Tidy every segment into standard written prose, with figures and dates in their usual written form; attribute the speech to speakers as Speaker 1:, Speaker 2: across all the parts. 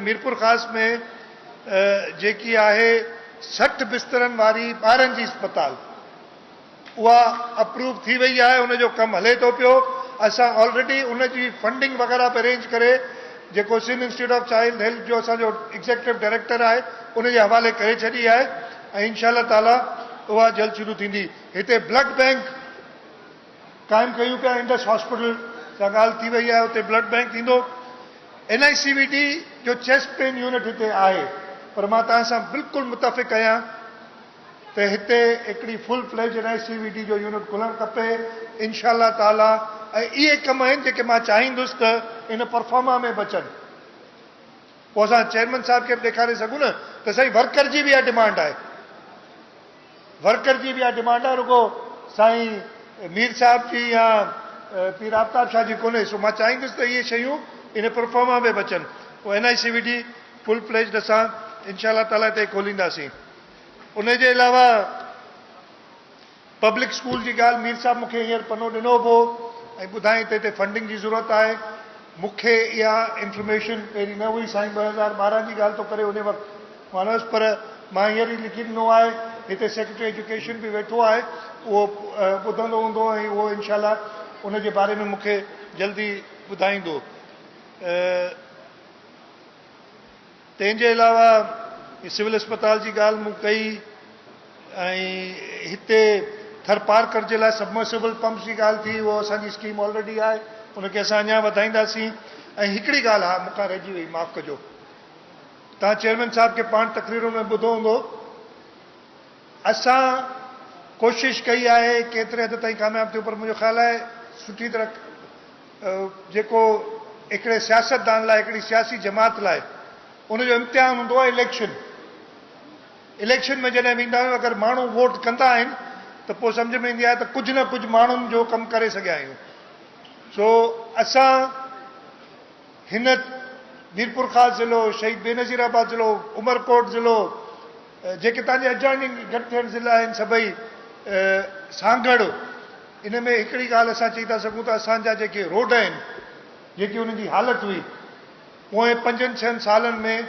Speaker 1: मीरपुर ख़ास में जेकी आहे 60 बिस्तरनि वारी ॿारनि जी अस्पताल उहा अप्रूव थी वई आहे, उनजो कमु हले थो पियो। असां ऑलरेडी उनजी फंडिंग वग़ैरह बि अरेंज करे जेको Sindh Institute of Child Health जो असांजो एग्ज़ीक्यूटिव डायरेक्टर आहे उनजे हवाले करे छॾी आहे ऐं इंशाअल्लाह ताला उहा जल्द शुरू थींदी। हिते ब्लड बैंक क़ाइमु कयूं पिया, इंडस हॉस्पिटल सां ॻाल्हि थी वई आहे, हुते ब्लड बैंक थींदो। NICVD जो चेस्ट पेन यूनिट हिते आहे, पर मां तव्हां सां बिल्कुलु मुतफ़िक़ आहियां त हिते हिकिड़ी फुल फ्लेज NICVD जो यूनिट खुलणु खपे इंशाअल्लाह ताला। ऐं इहे कम आहिनि जेके मां चाहींदुसि त इन परफॉर्मा में बचनि। पोइ असां चेयरमैन साहब खे बि ॾेखारे सघूं न त साईं वर्कर जी बि इहा डिमांड आहे, वर्कर जी बि इहा डिमांड आहे, रुगो साईं मीर साहब जी या पीर आफ्ताब शाह जी कोन्हे। सो मां चाहींदुसि त इहे शयूं इन परफॉर्मा में बचनि। पोइ NICVD फुल फ्लेज असां इंशाअल्लाह ताला हिते खोलींदासीं। उनजे अलावा पब्लिक स्कूल जी ॻाल्हि मीर साहब मूंखे हींअर पनो ॾिनो हो ऐं ॿुधाई त हिते फंडिंग जी ज़रूरत आहे। मूंखे इहा इंफॉर्मेशन पहिरीं न हुई, साईं 2012 जी ॻाल्हि थो करे उन वक़्तु मानसि, पर मां हींअर ई लिखी ॾिनो आहे। हिते सेक्रेटरी एजुकेशन बि वेठो आहे, उहो ॿुधंदो हूंदो ऐं उहो इंशाअल्लाह उनजे बारे में मूंखे जल्दी ॿुधाईंदो। तंहिंजे अलावा सिविल अस्पताल जी ॻाल्हि मूं कई ऐं हिते थरपारकर जे लाइ सबमर्सिबल पंप्स जी ॻाल्हि थी, उहो असांजी स्कीम ऑलरेडी आहे, उनखे असां अञा वधाईंदासीं। ऐं हिकिड़ी ॻाल्हि आहे मूंखां रहिजी वई, माफ़ु कजो, तव्हां चेयरमैन साहब खे पाण तकरीरुनि में ॿुधो हूंदो, असां कोशिशि कई आहे केतिरे हद ताईं कामयाबु थियो, पर मुंहिंजो ख़्यालु आहे सुठी तरह जेको हिकिड़े सियासतदान लाइ, हिकिड़ी सियासी जमात लाइ उनजो इम्तिहान हूंदो आहे इलेक्शन। इलेक्शन में जॾहिं वेंदा आहियूं, अगरि माण्हू वोट कंदा आहिनि त पोइ सम्झ में ईंदी आहे त कुझु न कुझु माण्हुनि जो कमु करे सघिया आहियूं। सो असां हिन मीरपुर ख़ास ज़िलो, शहीद बेनज़ीराबाद ज़िलो, उमरकोट ज़िलो, जेके तव्हांजे अजॉइनिंग गॾु थियल ज़िला आहिनि सभई, सांगड़, इन में हिकिड़ी ॻाल्हि असां चई था सघूं त असांजा जेके रोड आहिनि, जेकी उन्हनि जी हालति हुई पोइ 5-6 सालनि में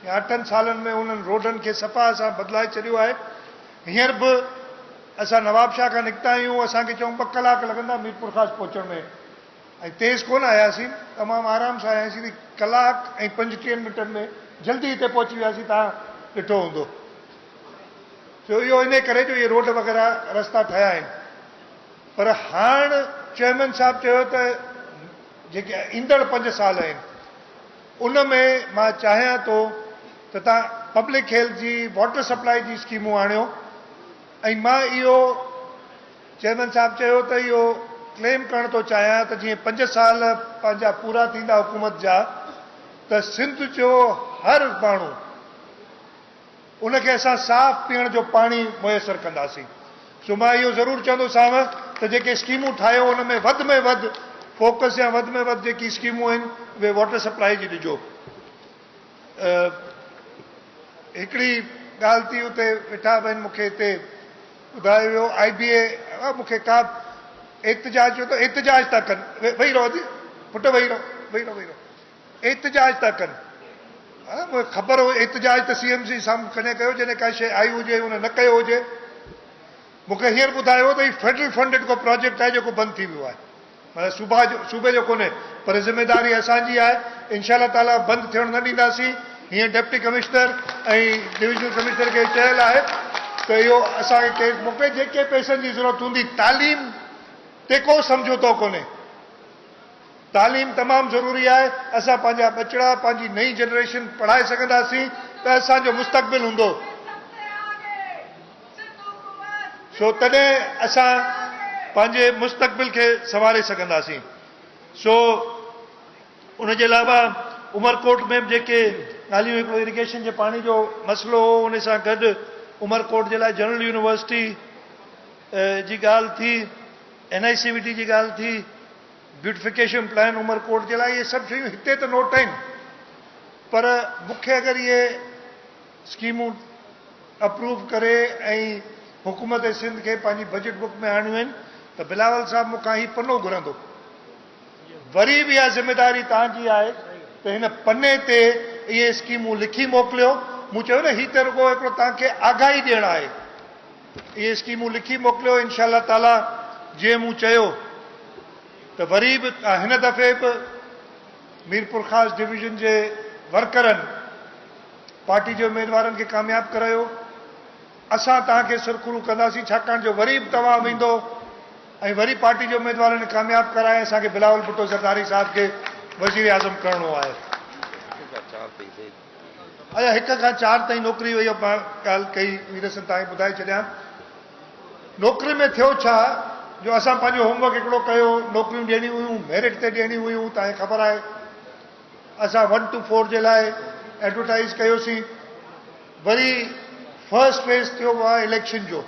Speaker 1: या 8 सालनि में उन्हनि रोडनि खे सफ़ा असां बदिलाए छॾियो आहे। हींअर बि असां नवाब शाह खां निकिता आहियूं, असांखे चऊं 2 कलाक लॻंदा मीरपुर ख़ास पहुचण में, ऐं तेज़ कोन आयासीं, तमामु आराम सां आयासीं। 1 कलाक ऐं 35 मिंटनि में जल्दी हिते पहुची वियासीं, तव्हां ॾिठो हूंदो। छो इहो इन करे जो इहे रोड वग़ैरह रस्ता ठहिया आहिनि। पर हाणे चेयरमैन साहब चयो त जेके ईंदड़ 5 साल आहिनि उन में मां चाहियां थो त तव्हां पब्लिक हेल्थ जी, वाटर सप्लाई जी स्कीमूं आणियो। ऐं मां इहो चेयरमैन साहब चयो त इहो क्लेम करण थो चाहियां त जीअं 5 साल पंहिंजा पूरा थींदा हुकूमत जा, त सिंध जो हर माण्हू उनखे असां साफ़ पीअण जो पाणी मुयसरु कंदासीं। सो मां इहो ज़रूरु चवंदोसांव त जेके स्कीमूं ठाहियो उन में वधि फोकस या वधि में वधि जेकी स्कीमूं आहिनि उहे वाटर सप्लाई जी ॾिजो। हिकिड़ी ॻाल्हि थी, उते वेठा आहिनि, मूंखे हिते ॿुधायो वियो IBA मूंखे का एतिजाज जो, त एतिजाज था कनि, वेही रहो पुट, वेही रहो, एतिजाज था कनि। मूंखे ख़बर हो एतिजाज त CMC साम्हूं कॾहिं कयो जॾहिं का शइ आई हुजे, उन न कयो हुजे। मूंखे हींअर ॿुधायो त हीउ फेडरल फंडेड को प्रोजेक्ट आहे जेको बंदि थी वियो आहे, मतलब सूबे जो कोन्हे, पर ज़िम्मेदारी असांजी आहे। इंशाअल्लाह ताला बंदि थियण न ॾींदासीं। हीअं डिप्टी कमिश्नर ऐं डिविजनल कमिश्नर खे चयल आहे त इहो असांखे केस मोकिले, जेके पैसनि जी ज़रूरत हूंदी। तालीम ते को समझोतो कोन्हे, तालीम तमामु ज़रूरी आहे। असां पंहिंजा बचड़ा, पंहिंजी नई जनरेशन पढ़ाए सघंदासीं त असांजो मुस्तक़बिल हूंदो। सो तॾहिं असां पंहिंजे मुस्तक़बिल खे संभाले सघंदासीं। सो उनजे अलावा उमरकोट में बि जेके ॻाल्हियूं, हिकिड़ो इरिगेशन जे पाणी जो मसइलो हो, उन सां गॾु उमरकोट जे लाइ जनरल यूनिवर्सिटी जी ॻाल्हि थी, NICVD जी ॻाल्हि थी, ब्यूटिफिकेशन प्लान उमरकोट जे लाइ, इहे सभु शयूं हिते त नोट आहिनि। पर मूंखे अगरि इहे स्कीमूं अप्रूव करे ऐं हुकूमत सिंध खे पंहिंजी बजट बुक में आणियूं आहिनि त बिलावल साहब मूंखां ही पनो घुरंदो। वरी बि इहा ज़िमेदारी तव्हांजी आहे त हिन पने ते इहे स्कीमूं लिखी मोकिलियो। मूं चयो न, ही त रुॻो हिकिड़ो तव्हांखे आगाही ॾियणु आहे। इहे स्कीमूं लिखी मोकिलियो, इनशा ताला जीअं मूं चयो त वरी बि हिन दफ़े बि मीरपुर ख़ासि डिवीज़न जे वर्करनि पार्टी जे उमेदवारनि खे कामयाबु करायो। असां तव्हांखे सुरखुरू कंदासीं, छाकाणि जो वरी बि तव्हां वेंदो ऐं वरी पार्टी जे उमेदवारनि खे कामयाबु कराए असांखे बिलावल भुट्टो ज़रदारी साहिब खे वज़ीर आज़म करणो आहे। अच्छा, 1 खां 4 ताईं नौकिरी वई, मां ॻाल्हि कई वीरसन तव्हांखे ॿुधाए छॾियां। नौकिरी में थियो छा जो असां पंहिंजो होमवर्क हिकिड़ो कयो, नौकिरियूं ॾियणियूं हुयूं, मेरिट ते ॾियणियूं हुयूं। तव्हांखे ख़बर आहे असां 1 to 4 जे लाइ एडवर्टाइज़ कयोसीं। वरी फर्स्ट फेज़ थियो आहे इलेक्शन जो।